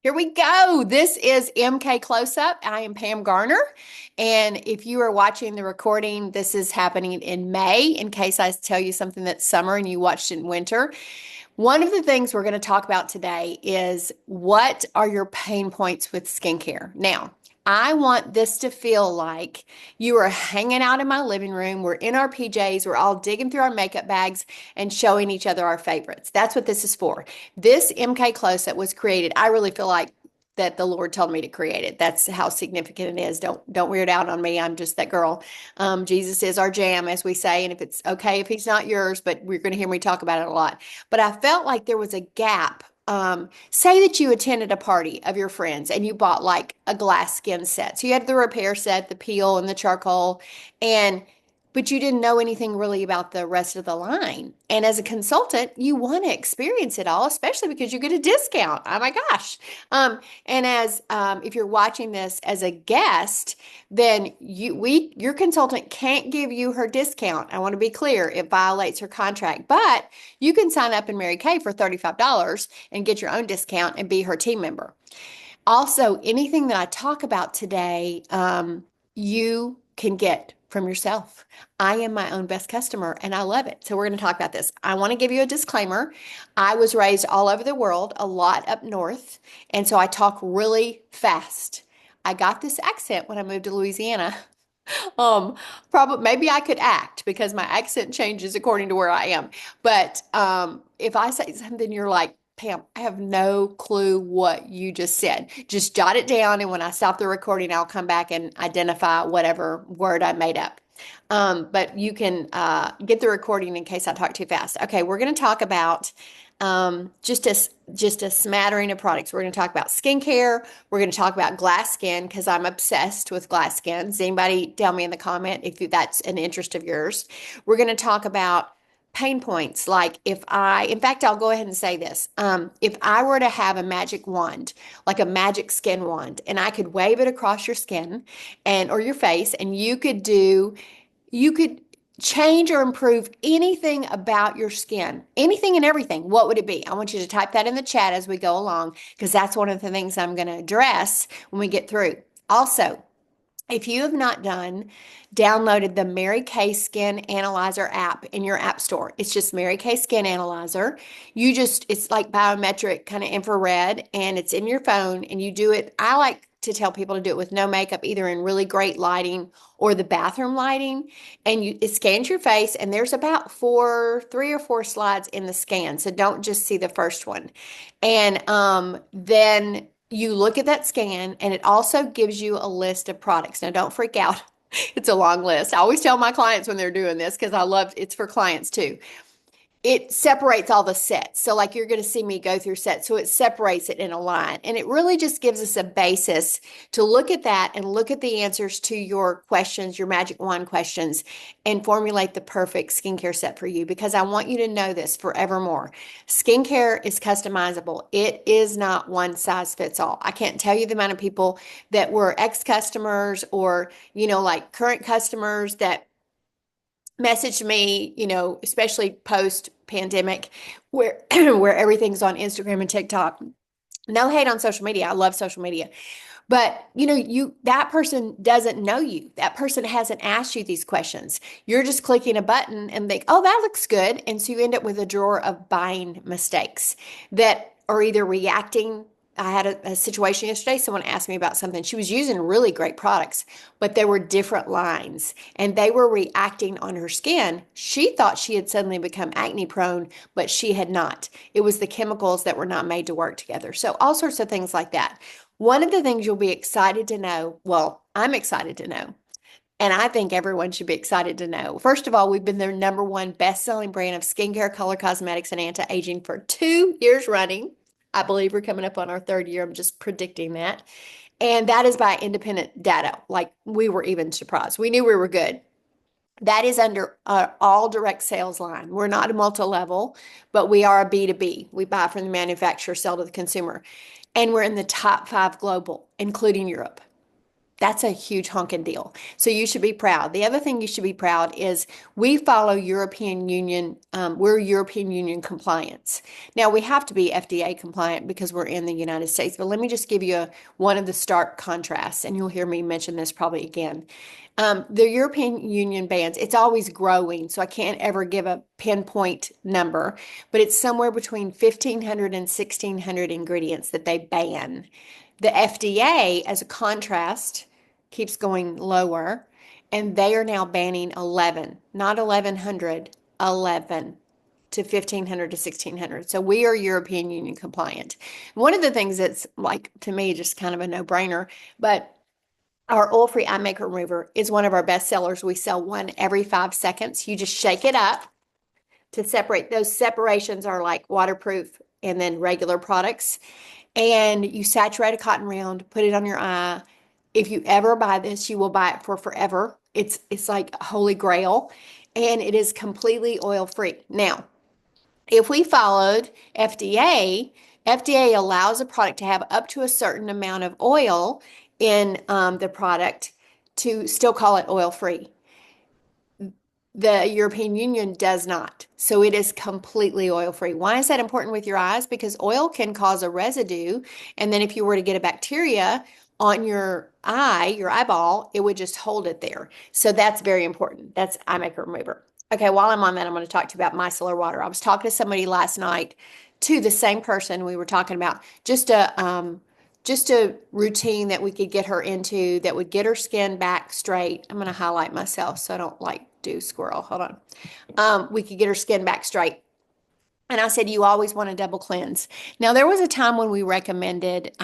Here we go. This is MK Close Up. I am Pam Garner. And if you are watching the recording, this is happening in May, in case I tell you something that's summer and you watched it in winter. One of the things we're going to talk about today is what are your pain points with skincare? Now, I want this to feel like you are hanging out in my living room. We're in our PJs. We're all digging through our makeup bags and showing each other our favorites. That's what this is for. This MK Close-Up was created. I really feel like that the Lord told me to create it. That's how significant it is. Don't weird out on me. I'm just that girl. Jesus is our jam, as we say, and if it's okay if he's not yours, but we're going to hear me talk about it a lot. But I felt like there was a gap. Say that you attended a party of your friends and you bought like a glass skin set. So you had the repair set, the peel, and the charcoal, and but you didn't know anything really about the rest of the line. And as a consultant, you want to experience it all, especially because you get a discount. Oh my gosh. And as if you're watching this as a guest, then your consultant can't give you her discount. I want to be clear, it violates her contract, but you can sign up in Mary Kay for $35 and get your own discount and be her team member. Also, anything that I talk about today, you can get from yourself. I am my own best customer and I love it. So we're going to talk about this. I want to give you a disclaimer. I was raised all over the world, a lot up north, and so I talk really fast. I got this accent when I moved to Louisiana. Probably maybe I could act because my accent changes according to where I am. But if I say something, you're like, Pam, I have no clue what you just said. Just jot it down, and when I stop the recording, I'll come back and identify whatever word I made up. But you can get the recording in case I talk too fast. Okay, we're going to talk about just a smattering of products. We're going to talk about skincare. We're going to talk about glass skin because I'm obsessed with glass skin. Does anybody tell me in the comment if that's an interest of yours? We're going to talk about pain points. Like in fact, I'll go ahead and say this. If I were to have a magic wand, like a magic skin wand, and I could wave it across your skin or your face, and you could change or improve anything about your skin, anything and everything, what would it be? I want you to type that in the chat as we go along, because that's one of the things I'm going to address when we get through. Also, if you have not downloaded the Mary Kay Skin Analyzer app in your app store, it's just Mary Kay Skin Analyzer. It's like biometric kind of infrared, and it's in your phone, and you do it. I like to tell people to do it with no makeup, either in really great lighting or the bathroom lighting. And it scans your face, and there's about 3 or 4 slides in the scan. So don't just see the first one. And then you look at that scan, and it also gives you a list of products. Now, don't freak out. It's a long list. I always tell my clients when they're doing this, because it's for clients too. It separates all the sets. So like you're going to see me go through sets. So it separates it in a line. And it really just gives us a basis to look at that and look at the answers to your questions, your magic wand questions, and formulate the perfect skincare set for you. Because I want you to know this forevermore. Skincare is customizable. It is not one size fits all. I can't tell you the amount of people that were ex-customers or, like current customers that messaged me, especially post pandemic where where everything's on Instagram and TikTok. No hate on social media. I love social media. But that person doesn't know you. That person hasn't asked you these questions. You're just clicking a button and think, "Oh, that looks good." And so you end up with a drawer of buying mistakes that are either reacting. I had a situation yesterday. Someone asked me about something. She was using really great products, but there were different lines and they were reacting on her skin. She thought she had suddenly become acne prone, but she had not. It was the chemicals that were not made to work together. So all sorts of things like that. One of the things you'll be excited to know, well, I'm excited to know, and I think everyone should be excited to know. First of all, we've been the #1 best-selling brand of skincare, color cosmetics, and anti-aging for 2 years running. I believe we're coming up on our 3rd year. I'm just predicting that. And that is by independent data. Like we were even surprised. We knew we were good. That is under all direct sales line. We're not a multi-level, but we are a B2B. We buy from the manufacturer, sell to the consumer. And we're in the top 5 global, including Europe. That's a huge honking deal. So you should be proud. The other thing you should be proud is we follow European Union, we're European Union compliance. Now we have to be FDA compliant because we're in the United States, but let me just give you one of the stark contrasts, and you'll hear me mention this probably again. The European Union bans, it's always growing, so I can't ever give a pinpoint number, but it's somewhere between 1,500 and 1,600 ingredients that they ban. The FDA, as a contrast, keeps going lower, and they are now banning 11, not 1,100, 11 to 1,500 to 1,600. So we are European Union compliant. One of the things that's like, to me, just kind of a no-brainer, but our oil-free eye makeup remover is one of our best sellers. We sell one every 5 seconds. You just shake it up to separate. Those separations are like waterproof and then regular products. And you saturate a cotton round, put it on your eye. If you ever buy this, you will buy it for forever. It's like holy grail, and it is completely oil-free. Now, if we followed FDA allows a product to have up to a certain amount of oil in the product to still call it oil-free. The European Union does not. So it is completely oil-free. Why is that important with your eyes? Because oil can cause a residue. And then if you were to get a bacteria on your eye, your eyeball, it would just hold it there. So that's very important. That's eye makeup remover. Okay, while I'm on that, I'm going to talk to you about micellar water. I was talking to somebody last night, to the same person we were talking about, just a routine that we could get her into that would get her skin back straight. I'm going to highlight myself so I don't like do squirrel. Hold on. We could get her skin back straight. And I said, you always want to double cleanse. Now, there was a time when we recommended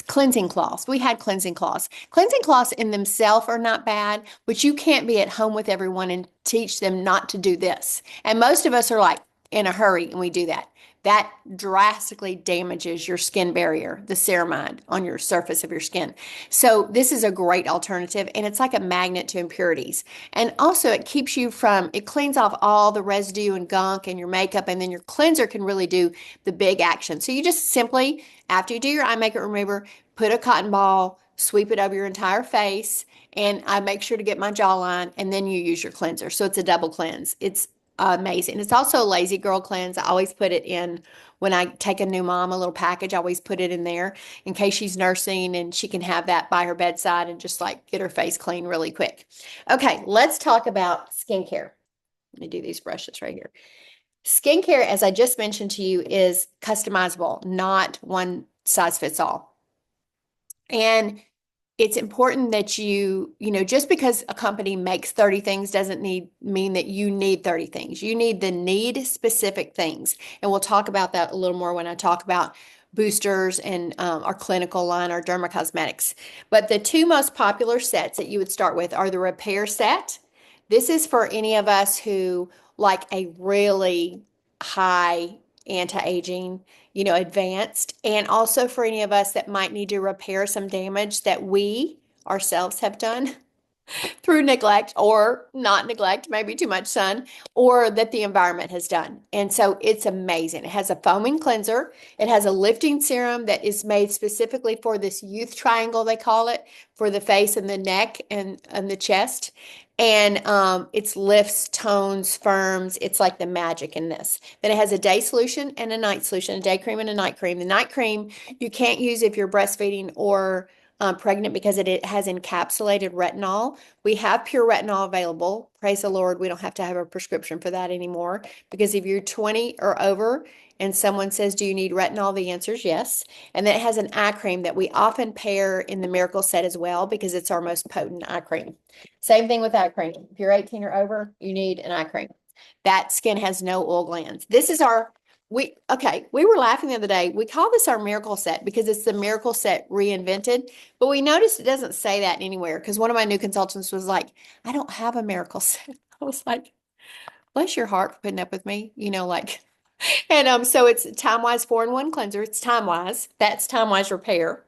cleansing cloths. We had cleansing cloths. Cleansing cloths in themselves are not bad, but you can't be at home with everyone and teach them not to do this. And most of us are like in a hurry and we do that. That drastically damages your skin barrier, the ceramide on your surface of your skin. So this is a great alternative, and it's like a magnet to impurities. And also it keeps you from, it cleans off all the residue and gunk and your makeup, and then your cleanser can really do the big action. So you just simply, after you do your eye makeup remover, put a cotton ball, sweep it over your entire face, and I make sure to get my jawline, and then you use your cleanser. So it's a double cleanse. It's amazing. It's also a lazy girl cleanse. I always put it in when I take a new mom, a little package. I always put it in there in case she's nursing and she can have that by her bedside and just like get her face clean really quick. Okay, let's talk about skincare. Let me do these brushes right here. Skincare, as I just mentioned to you, is customizable, not one size fits all. And it's important that just because a company makes 30 things doesn't mean that you need 30 things. You need the need specific things. And we'll talk about that a little more when I talk about boosters and our clinical line, our dermacosmetics. But the two most popular sets that you would start with are the repair set. This is for any of us who like a really high anti-aging, advanced, and also for any of us that might need to repair some damage that we ourselves have done through neglect or not neglect, maybe too much sun, or that the environment has done. And so it's amazing. It has a foaming cleanser. It has a lifting serum that is made specifically for this youth triangle, they call it, for the face and the neck and the chest. And it lifts, tones, firms. It's like the magic in this. Then it has a day solution and a night solution, a day cream and a night cream. The night cream you can't use if you're breastfeeding or pregnant because it has encapsulated retinol. We have pure retinol available. Praise the Lord, we don't have to have a prescription for that anymore, because if you're 20 or over and someone says, do you need retinol? The answer is yes. And then it has an eye cream that we often pair in the Miracle Set as well because it's our most potent eye cream. Same thing with eye cream. If you're 18 or over, you need an eye cream. That skin has no oil glands. This is we were laughing the other day. We call this our Miracle Set because it's the Miracle Set reinvented, but we noticed it doesn't say that anywhere because one of my new consultants was like, I don't have a Miracle Set. I was like, bless your heart for putting up with me, and so it's Time Wise 4-in-1 cleanser. It's Time Wise. That's Time Wise Repair.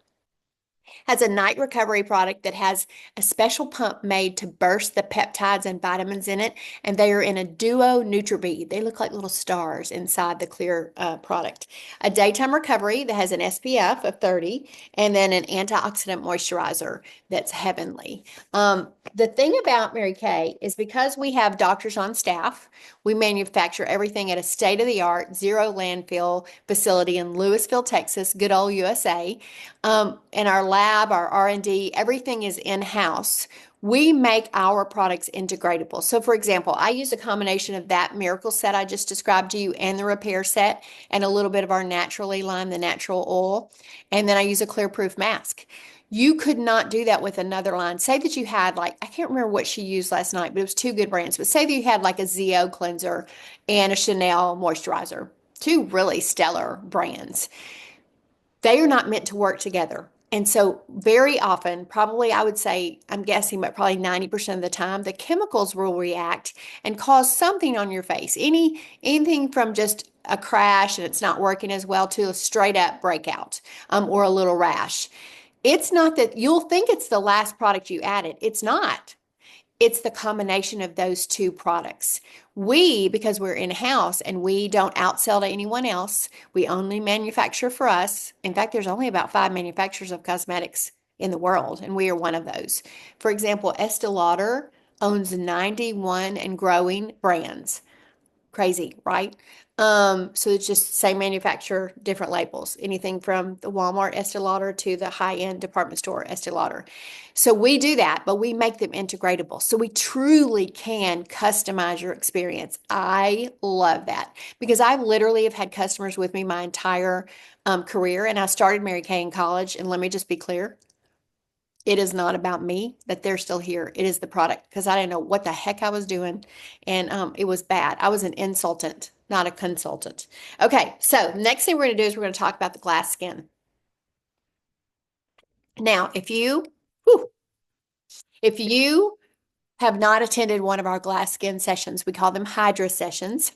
Has a night recovery product that has a special pump made to burst the peptides and vitamins in it, and they are in a duo NutriBead. They look like little stars inside the clear product. A daytime recovery that has an SPF of 30, and then an antioxidant moisturizer that's heavenly. The thing about Mary Kay is because we have doctors on staff, we manufacture everything at a state-of-the-art, zero landfill facility in Louisville, Texas, good old USA. And our lab, our R&D, everything is in-house. We make our products integratable. So for example, I use a combination of that miracle set I just described to you and the repair set and a little bit of our Naturally Lime, the natural oil. And then I use a clear proof mask. You could not do that with another line. Say that you had like, I can't remember what she used last night, but it was two good brands. But say that you had like a ZO cleanser and a Chanel moisturizer, two really stellar brands. They are not meant to work together. And so very often, probably I would say, I'm guessing, but probably 90% of the time, the chemicals will react and cause something on your face. Anything from just a crash and it's not working as well to a straight up breakout or a little rash. It's not that you'll think it's the last product you added. It's not. It's the combination of those two products. We, because we're in-house and we don't outsell to anyone else, we only manufacture for us. In fact, there's only about 5 manufacturers of cosmetics in the world, and we are one of those. For example, Estee Lauder owns 91 and growing brands. Crazy, right? So it's just same manufacturer, different labels. Anything from the Walmart Estee Lauder to the high-end department store Estee Lauder. So we do that, but we make them integratable. So we truly can customize your experience. I love that because I literally have had customers with me my entire career, and I started Mary Kay in college. And let me just be clear, it is not about me that they're still here. It is the product because I didn't know what the heck I was doing. And it was bad. I was an insultant, not a consultant. Okay, so next thing we're going to do is we're going to talk about the glass skin. Now, whew, if you have not attended one of our glass skin sessions, we call them Hydra sessions,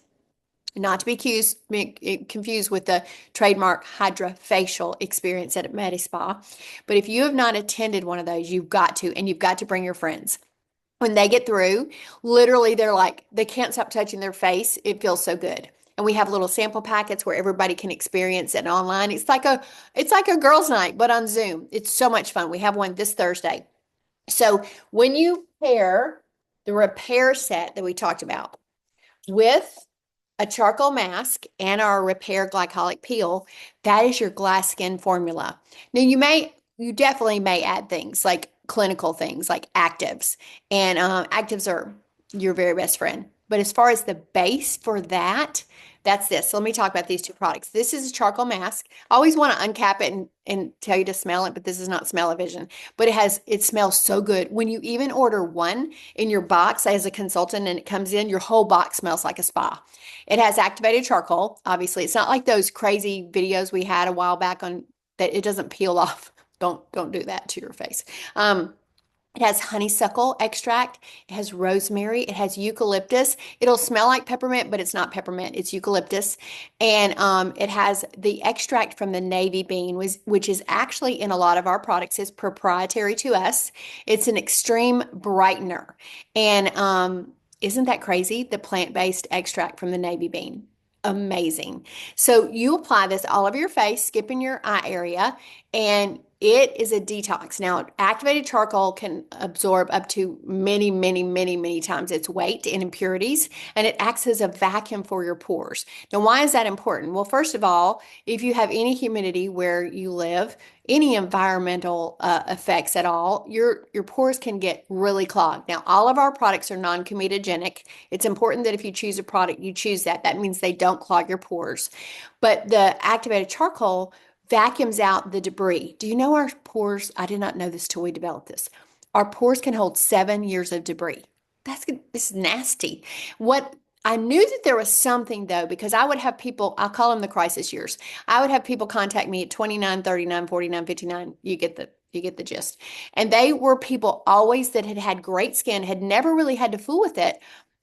not to be confused with the trademark Hydra facial experience at MediSpa. But if you have not attended one of those, you've got to, and you've got to bring your friends. When they get through, literally they're like, they can't stop touching their face. It feels so good. And we have little sample packets where everybody can experience it online. It's like a girls' night, but on Zoom. It's so much fun. We have one this Thursday. So when you pair the repair set that we talked about with a charcoal mask and our repair glycolic peel, that is your glass skin formula. Now you definitely may add things like clinical things like actives, and actives are your very best friend. But as far as the base for that, that's this. So let me talk about these two products. This is a charcoal mask. I always want to uncap it and tell you to smell it, but this is not smell-o-vision. But it smells so good. When you even order one in your box as a consultant and it comes in, your whole box smells like a spa. It has activated charcoal. Obviously, it's not like those crazy videos we had a while back on that it doesn't peel off. Don't do that to your face. It has honeysuckle extract. It has rosemary. It has eucalyptus. It'll smell like peppermint, but it's not peppermint. It's eucalyptus. And it has the extract from the navy bean, which is actually in a lot of our products is proprietary to us. It's an extreme brightener. And isn't that crazy? The plant-based extract from the navy bean. Amazing. So you apply this all over your face, skipping your eye area, and it is a detox. Now, activated charcoal can absorb up to many, many, many, many times its weight in impurities, and it acts as a vacuum for your pores. Now, why is that important? Well, first of all, if you have any humidity where you live, any environmental effects at all, your pores can get really clogged. Now, all of our products are non-comedogenic. It's important that if you choose a product, you choose that. That means they don't clog your pores. But the activated charcoal vacuums out the debris. Do you know our pores? I did not know this till we developed this. Our pores can hold 7 years of debris. This is nasty. What I knew that there was something though, because I would have people, I'll call them the crisis years. I would have people contact me at 29, 39, 49, 59. You get the gist. And they were people always that had had great skin, had never really had to fool with it.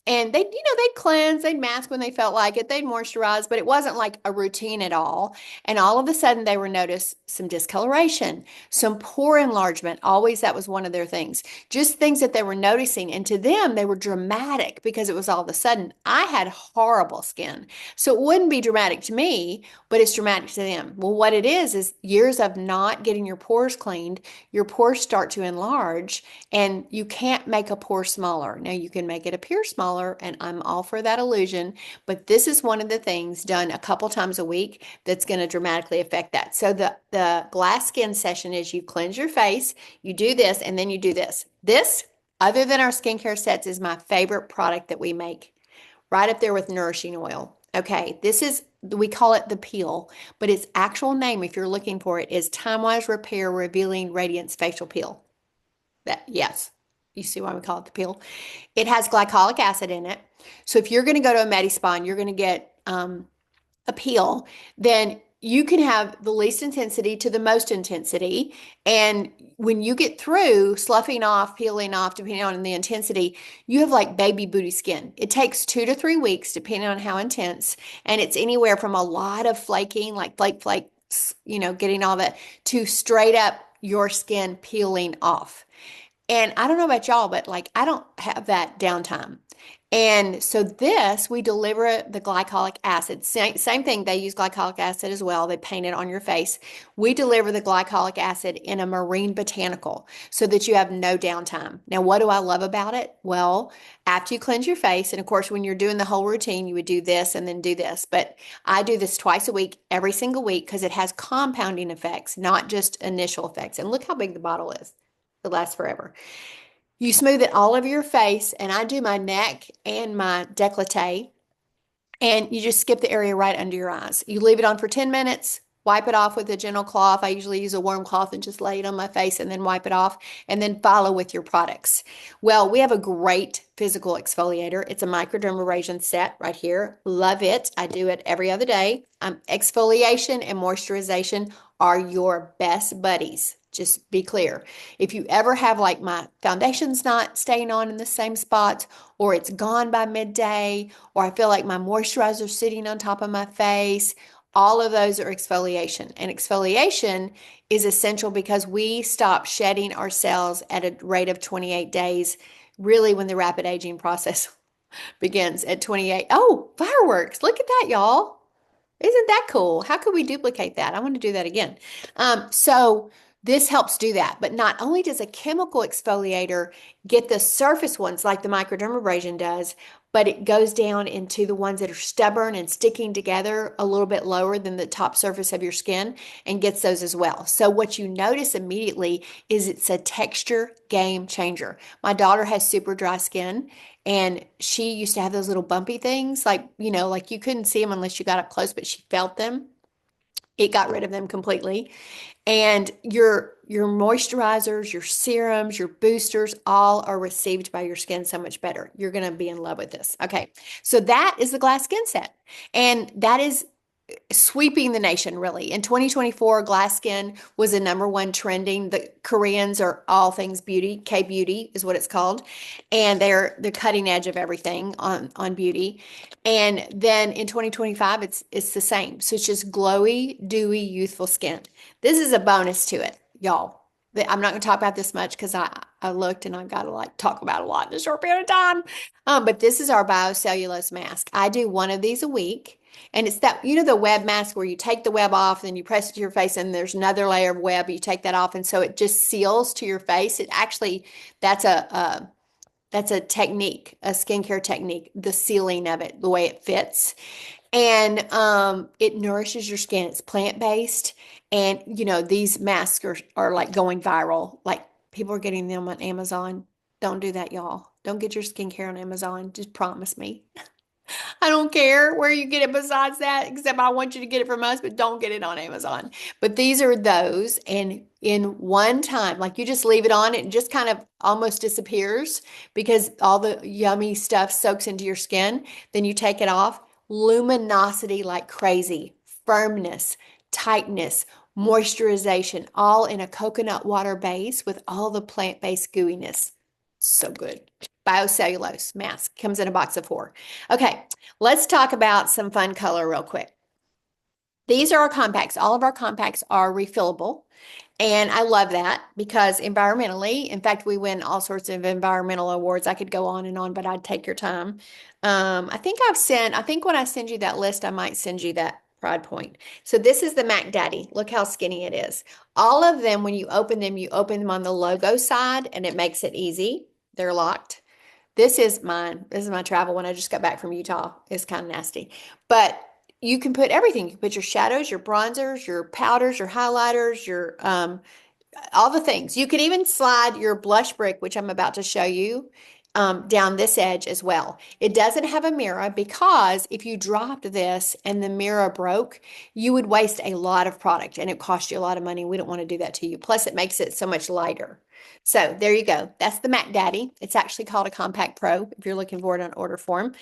And they'd cleanse, they'd mask when they felt like it, they'd moisturize, but it wasn't like a routine at all. And all of a sudden they were noticed some discoloration, some pore enlargement. Always that was one of their things. Just things that they were noticing. And to them, they were dramatic because it was all of a sudden. I had horrible skin. So it wouldn't be dramatic to me, but it's dramatic to them. Well, what it is years of not getting your pores cleaned, your pores start to enlarge, and you can't make a pore smaller. Now you can make it appear smaller, and I'm all for that illusion, but this is one of the things done a couple times a week that's going to dramatically affect that. So the glass skin session is you cleanse your face, you do this, and then you do this. This, other than our skincare sets, is my favorite product that we make, right up there with nourishing oil. Okay, this is, we call it the peel, but its actual name, if you're looking for it, is Time-Wise Repair Revealing Radiance Facial Peel. That, yes, you see why we call it the peel. It has glycolic acid in it. So if you're going to go to a Medi-Spa and you're going to get a peel, then you can have the least intensity to the most intensity. And when you get through sloughing off, peeling off, depending on the intensity, you have like baby booty skin. It takes 2 to 3 weeks, depending on how intense. And it's anywhere from a lot of flaking, like flakes, getting all that, to straight up your skin peeling off. And I don't know about y'all, but like I don't have that downtime. And so this, we deliver the glycolic acid. Same thing, they use glycolic acid as well. They paint it on your face. We deliver the glycolic acid in a marine botanical so that you have no downtime. Now, what do I love about it? Well, after you cleanse your face, and of course, when you're doing the whole routine, you would do this and then do this. But I do this twice a week, every single week, because it has compounding effects, not just initial effects. And look how big the bottle is. It lasts forever. You smooth it all over your face, and I do my neck and my décolleté, and you just skip the area right under your eyes. You leave it on for 10 minutes, wipe it off with a gentle cloth. I usually use a warm cloth and just lay it on my face and then wipe it off, and then follow with your products. Well, we have a great physical exfoliator. It's a microdermabrasion set right here. Love it. I do it every other day. Exfoliation and moisturization are your best buddies. Just be clear. If you ever have like my foundation's not staying on in the same spots, or it's gone by midday, or I feel like my moisturizer's sitting on top of my face, all of those are exfoliation. And exfoliation is essential because we stop shedding our cells at a rate of 28 days, really when the rapid aging process begins at 28. Oh, fireworks. Look at that, y'all. Isn't that cool? How could we duplicate that? I want to do that again. So this helps do that. But not only does a chemical exfoliator get the surface ones like the microdermabrasion does, but it goes down into the ones that are stubborn and sticking together a little bit lower than the top surface of your skin and gets those as well. So what you notice immediately is it's a texture game changer. My daughter has super dry skin, and she used to have those little bumpy things, like you couldn't see them unless you got up close, but she felt them. It got rid of them completely. And your moisturizers, your serums, your boosters, all are received by your skin so much better. You're going to be in love with this. Okay. So that is the glass skin set. And that is sweeping the nation, really. In 2024, glass skin was the #1 trending. The Koreans are all things beauty. K-beauty is what it's called. And they're the cutting edge of everything on beauty. And then in 2025, it's the same. So it's just glowy, dewy, youthful skin. This is a bonus to it, y'all. I'm not going to talk about this much because I looked and I've got to like talk about a lot in a short period of time. But this is our biocellulose mask. I do one of these a week. And it's that, the web mask where you take the web off, then you press it to your face, and there's another layer of web. You take that off, and so it just seals to your face. It actually, that's a technique, a skincare technique, the sealing of it, the way it fits. And it nourishes your skin. It's plant-based. And, these masks are like going viral. Like people are getting them on Amazon. Don't do that, y'all. Don't get your skincare on Amazon. Just promise me. I don't care where you get it besides that, except I want you to get it from us, but don't get it on Amazon. But these are those, and in one time, like you just leave it on, it just kind of almost disappears because all the yummy stuff soaks into your skin. Then you take it off, luminosity like crazy, firmness, tightness, moisturization, all in a coconut water base with all the plant-based gooiness. So good. Biocellulose mask comes in a box of 4. Okay, let's talk about some fun color real quick. These are our compacts. All of our compacts are refillable. And I love that because environmentally, in fact, we win all sorts of environmental awards. I could go on and on, but I'd take your time. I think when I send you that list, I might send you that Pride Point. So this is the Mac Daddy. Look how skinny it is. All of them, when you open them on the logo side and it makes it easy. They're locked. This is mine. This is my travel one. I just got back from Utah. It's kind of nasty. But you can put everything. You can put your shadows, your bronzers, your powders, your highlighters, your all the things. You can even slide your blush brick, which I'm about to show you, down this edge as well. It doesn't have a mirror because if you dropped this and the mirror broke, you would waste a lot of product and it cost you a lot of money. We don't want to do that to you. Plus, it makes it so much lighter. So there you go. That's the Mac Daddy. It's actually called a Compact Pro if you're looking for it on order form.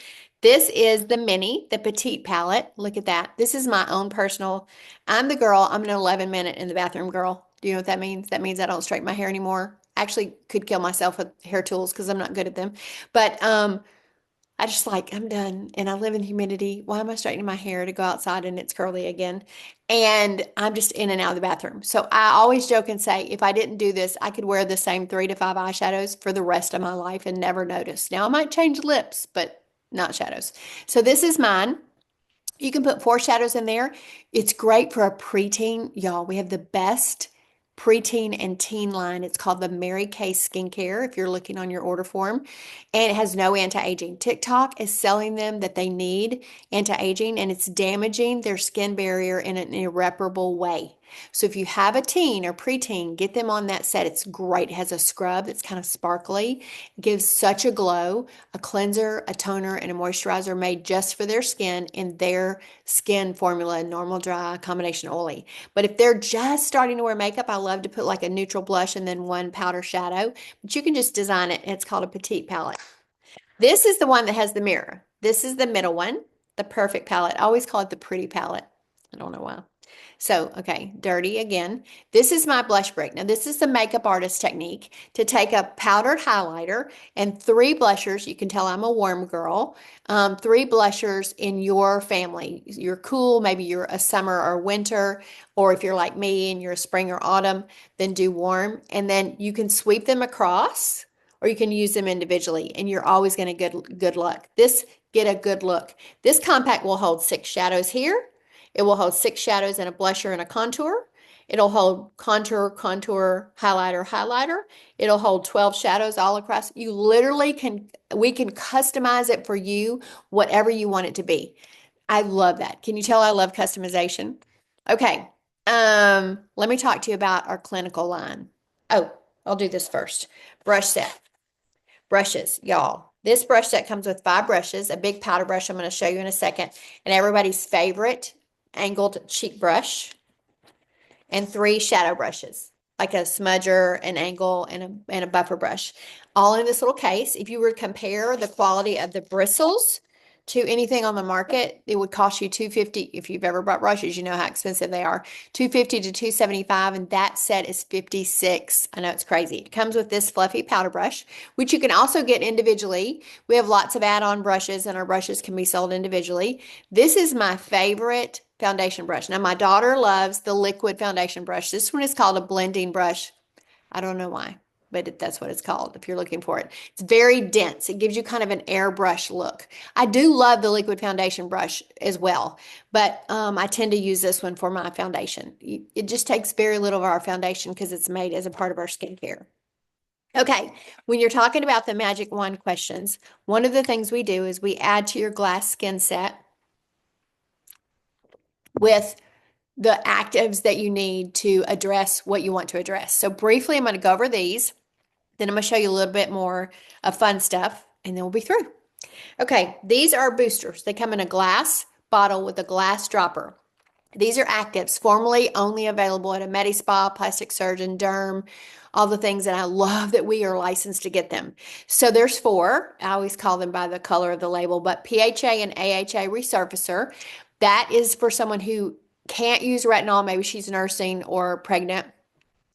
This is the mini, the petite palette. Look at that. This is my own personal. I'm the girl. I'm an 11-minute in the bathroom girl. Do you know what that means? That means I don't straighten my hair anymore. Actually, could kill myself with hair tools because I'm not good at them. But I just like, I'm done and I live in humidity. Why am I straightening my hair to go outside and it's curly again? And I'm just in and out of the bathroom. So I always joke and say, if I didn't do this, I could wear the same 3 to 5 eyeshadows for the rest of my life and never notice. Now I might change lips, but not shadows. So this is mine. You can put 4 shadows in there. It's great for a preteen. Y'all, we have the best preteen and teen line. It's called the Mary Kay Skincare if you're looking on your order form. And it has no anti-aging. TikTok is selling them that they need anti-aging and it's damaging their skin barrier in an irreparable way. So if you have a teen or preteen, get them on that set. It's great. It has a scrub that's kind of sparkly. It gives such a glow, a cleanser, a toner, and a moisturizer made just for their skin in their skin formula, normal, dry, combination oily. But if they're just starting to wear makeup, I love to put like a neutral blush and then one powder shadow. But you can just design it. It's called a petite palette. This is the one that has the mirror. This is the middle one, the perfect palette. I always call it the pretty palette. I don't know why. So, okay, dirty again. This is my blush brick. Now, this is the makeup artist technique to take a powdered highlighter and 3 blushers. You can tell I'm a warm girl. 3 blushers in your family. You're cool, maybe you're a summer or winter, or if you're like me and you're a spring or autumn, then do warm. And then you can sweep them across or you can use them individually and you're always going to get good luck. Get a good look. This compact will hold 6 shadows here. It will hold 6 shadows and a blusher and a contour. It'll hold contour, highlighter, highlighter. It'll hold 12 shadows all across. You literally we can customize it for you, whatever you want it to be. I love that. Can you tell I love customization? Okay. Let me talk to you about our clinical line. Oh, I'll do this first. Brush set. Brushes, y'all. This brush set comes with 5 brushes, a big powder brush I'm going to show you in a second, and everybody's favorite angled cheek brush, and 3 shadow brushes, like a smudger, an angle, and a buffer brush, all in this little case. If you were to compare the quality of the bristles to anything on the market, it would cost you $250. If you've ever bought brushes, you know how expensive they are. $250 to $275, and that set is $56. I know it's crazy. It comes with this fluffy powder brush, which you can also get individually. We have lots of add-on brushes, and our brushes can be sold individually. This is my favorite foundation brush. Now, my daughter loves the liquid foundation brush. This one is called a blending brush. I don't know why, but that's what it's called if you're looking for it. It's very dense. It gives you kind of an airbrush look. I do love the liquid foundation brush as well, but I tend to use this one for my foundation. It just takes very little of our foundation because it's made as a part of our skincare. Okay, when you're talking about the magic wand questions, one of the things we do is we add to your glass skin set with the actives that you need to address what you want to address. So briefly, I'm going to go over these. Then I'm going to show you a little bit more of fun stuff, and then we'll be through. Okay, these are boosters. They come in a glass bottle with a glass dropper. These are actives, formerly only available at a med spa, plastic surgeon, derm, all the things, and I love that we are licensed to get them. So there's 4. I always call them by the color of the label, but PHA and AHA resurfacer. That is for someone who can't use retinol. Maybe she's nursing or pregnant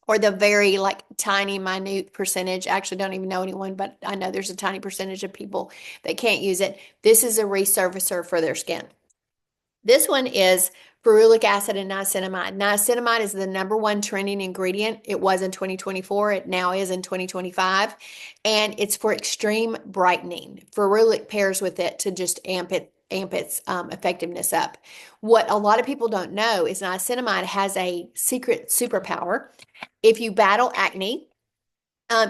or the very like tiny, minute percentage. I actually don't even know anyone, but I know there's a tiny percentage of people that can't use it. This is a resurfacer for their skin. This one is ferulic acid and niacinamide. Niacinamide is the number one trending ingredient. It was in 2024. It now is in 2025. And it's for extreme brightening. Ferulic pairs with it to just amp its effectiveness up. What a lot of people don't know is niacinamide has a secret superpower. If you battle acne,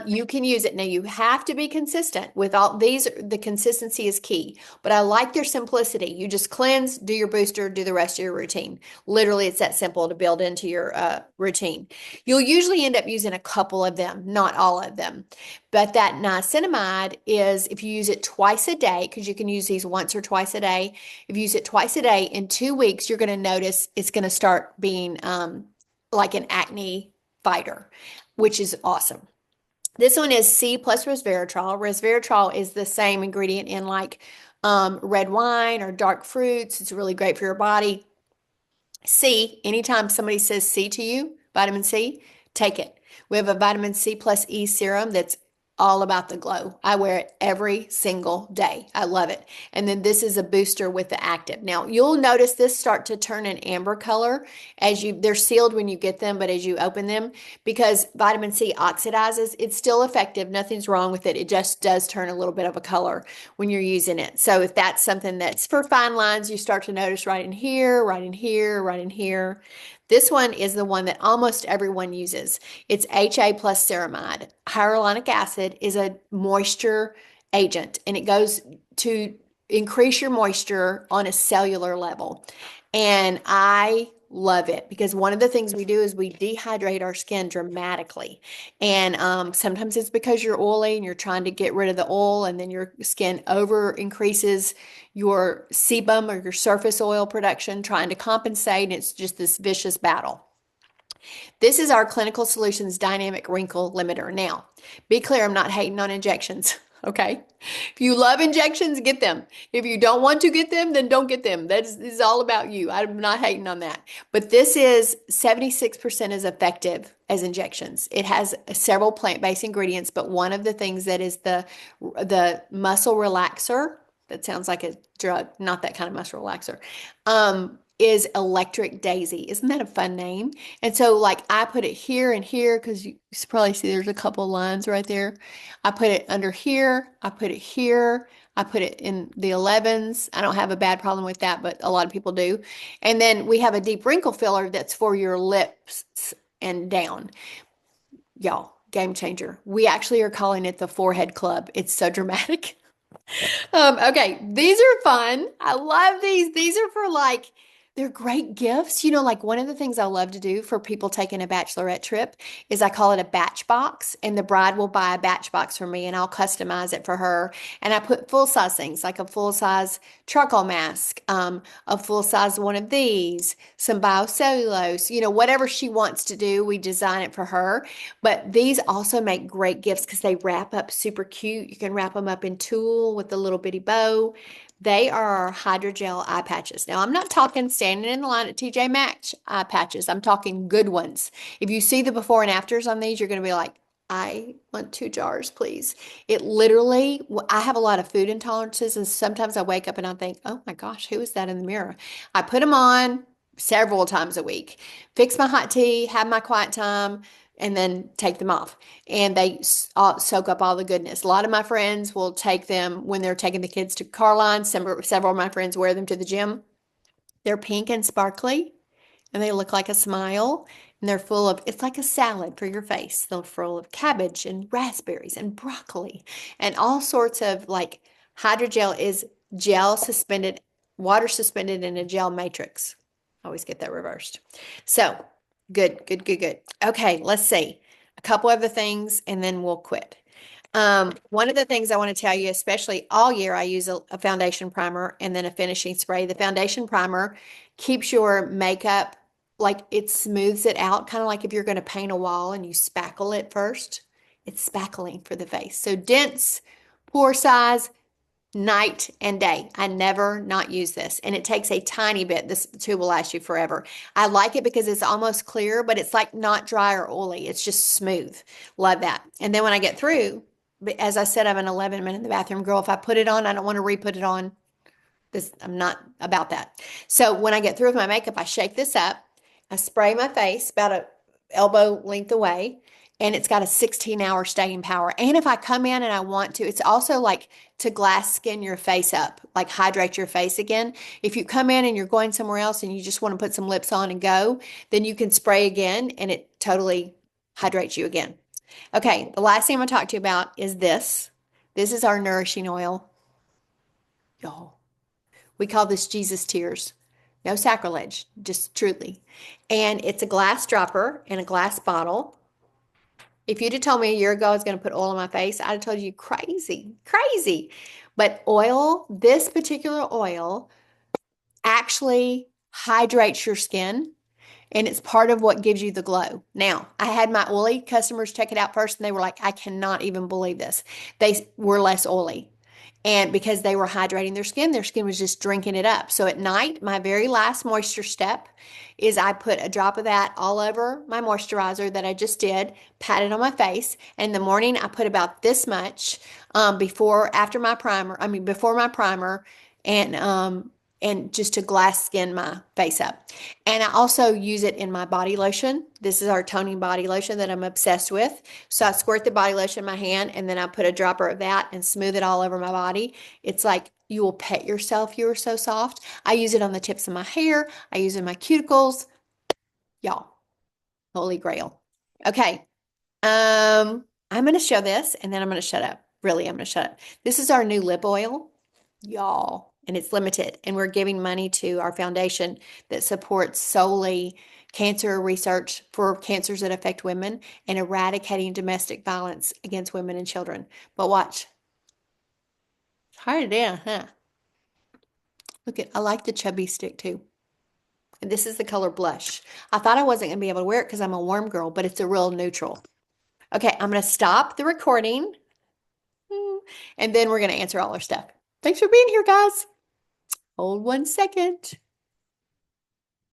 you can use it. Now you have to be consistent with all these. The consistency is key, but I like their simplicity. You just cleanse, do your booster, do the rest of your routine. Literally, it's that simple to build into your routine. You'll usually end up using a couple of them, not all of them. But that niacinamide is, if you use it twice a day, because you can use these once or twice a day. If you use it twice a day, in 2 weeks, you're going to notice it's going to start being like an acne fighter, which is awesome. This one is C plus resveratrol. Resveratrol is the same ingredient in like red wine or dark fruits. It's really great for your body. C, anytime somebody says C to you, vitamin C, take it. We have a vitamin C plus E serum that's all about the glow. I wear it every single day. I love it. And then this is a booster with the active. Now, you'll notice this start to turn an amber color as they're sealed when you get them, but as you open them, because vitamin C oxidizes, it's still effective. Nothing's wrong with it. It just does turn a little bit of a color when you're using it. So if that's something that's for fine lines, you start to notice right in here, right in here, right in here. This one is the one that almost everyone uses. It's HA plus ceramide. Hyaluronic acid is a moisture agent, and it goes to increase your moisture on a cellular level. And I love it because one of the things we do is we dehydrate our skin dramatically. And sometimes it's because you're oily and you're trying to get rid of the oil, and then your skin over increases your sebum or your surface oil production, trying to compensate. And it's just this vicious battle. This is our Clinical Solutions Dynamic Wrinkle Limiter. Now, be clear, I'm not hating on injections, okay? If you love injections, get them. If you don't want to get them, then don't get them. This is all about you. I'm not hating on that. But this is 76% as effective as injections. It has several plant-based ingredients, but one of the things that is the muscle relaxer, that sounds like a drug, not that kind of muscle relaxer, is Electric Daisy. Isn't that a fun name? And so like I put it here and here because you probably see there's a couple lines right there. I put it under here. I put it here. I put it in the 11s. I don't have a bad problem with that, but a lot of people do. And then we have a deep wrinkle filler that's for your lips and down. Y'all, game changer. We actually are calling it the Forehead Club. It's so dramatic. Okay, these are fun. I love these. These are for like, they're great gifts. You know, like one of the things I love to do for people taking a bachelorette trip is I call it a batch box, and the bride will buy a batch box for me and I'll customize it for her. And I put full size things like a full size charcoal mask, a full size one of these, some biocellulose, you know, whatever she wants to do, we design it for her. But these also make great gifts because they wrap up super cute. You can wrap them up in tulle with a little bitty bow. They are our hydrogel eye patches. Now, I'm not talking standing in the line at TJ Maxx eye patches. I'm talking good ones. If you see the before and afters on these, you're going to be like, I want 2 jars, please. It literally, I have a lot of food intolerances, and sometimes I wake up and I think, oh my gosh, who is that in the mirror? I put them on several times a week, fix my hot tea, have my quiet time, and then take them off. And they soak up all the goodness. A lot of my friends will take them when they're taking the kids to Carline. Several of my friends wear them to the gym. They're pink and sparkly, and they look like a smile. And they're full of, it's like a salad for your face. They're full of cabbage and raspberries and broccoli and all sorts of like hydrogel is gel suspended, water suspended in a gel matrix. I always get that reversed. So good, good, good, good. Okay, let's see. A couple other things and then we'll quit. One of the things I want to tell you, especially all year, I use a foundation primer and then a finishing spray. The foundation primer keeps your makeup, like it smooths it out, kind of like if you're going to paint a wall and you spackle it first. It's spackling for the face. So dense, pore size, night and day. I never not use this. And it takes a tiny bit. This tube will last you forever. I like it because it's almost clear, but it's like not dry or oily. It's just smooth. Love that. And then when I get through, but as I said, I'm an 11-minute in the bathroom girl. If I put it on, I don't want to re-put it on. This, I'm not about that. So when I get through with my makeup, I shake this up. I spray my face about a elbow length away, and it's got a 16-hour staying power. And if I come in and I want to, it's also like to glass skin your face up, like hydrate your face again. If you come in and you're going somewhere else and you just want to put some lips on and go, then you can spray again and it totally hydrates you again. Okay, the last thing I'm going to talk to you about is this. This is our nourishing oil, y'all. We call this Jesus Tears. No sacrilege, just truly. And it's a glass dropper in a glass bottle. If you'd have told me a year ago I was going to put oil on my face, I'd have told you crazy, crazy. But oil, this particular oil, actually hydrates your skin, and it's part of what gives you the glow. Now, I had my oily customers check it out first, and they were like, I cannot even believe this. They were less oily. And because they were hydrating their skin was just drinking it up. So at night, my very last moisture step is I put a drop of that all over my moisturizer that I just did, pat it on my face. And in the morning, I put about this much before my primer, and just to glass skin my face up. And I also use it in my body lotion. This is our toning body lotion that I'm obsessed with. So I squirt the body lotion in my hand, and then I put a dropper of that and smooth it all over my body. It's like you will pet yourself. You are so soft. I use it on the tips of my hair. I use it in my cuticles. Y'all, holy grail. Okay. I'm going to show this, and then I'm going to shut up. Really, I'm going to shut up. This is our new lip oil, y'all, and it's limited. And we're giving money to our foundation that supports solely cancer research for cancers that affect women and eradicating domestic violence against women and children. But watch. It's hard to do, huh? I like the chubby stick too. And this is the color blush. I thought I wasn't going to be able to wear it because I'm a warm girl, but it's a real neutral. Okay, I'm going to stop the recording, and then we're going to answer all our stuff. Thanks for being here, guys. Hold 1 second.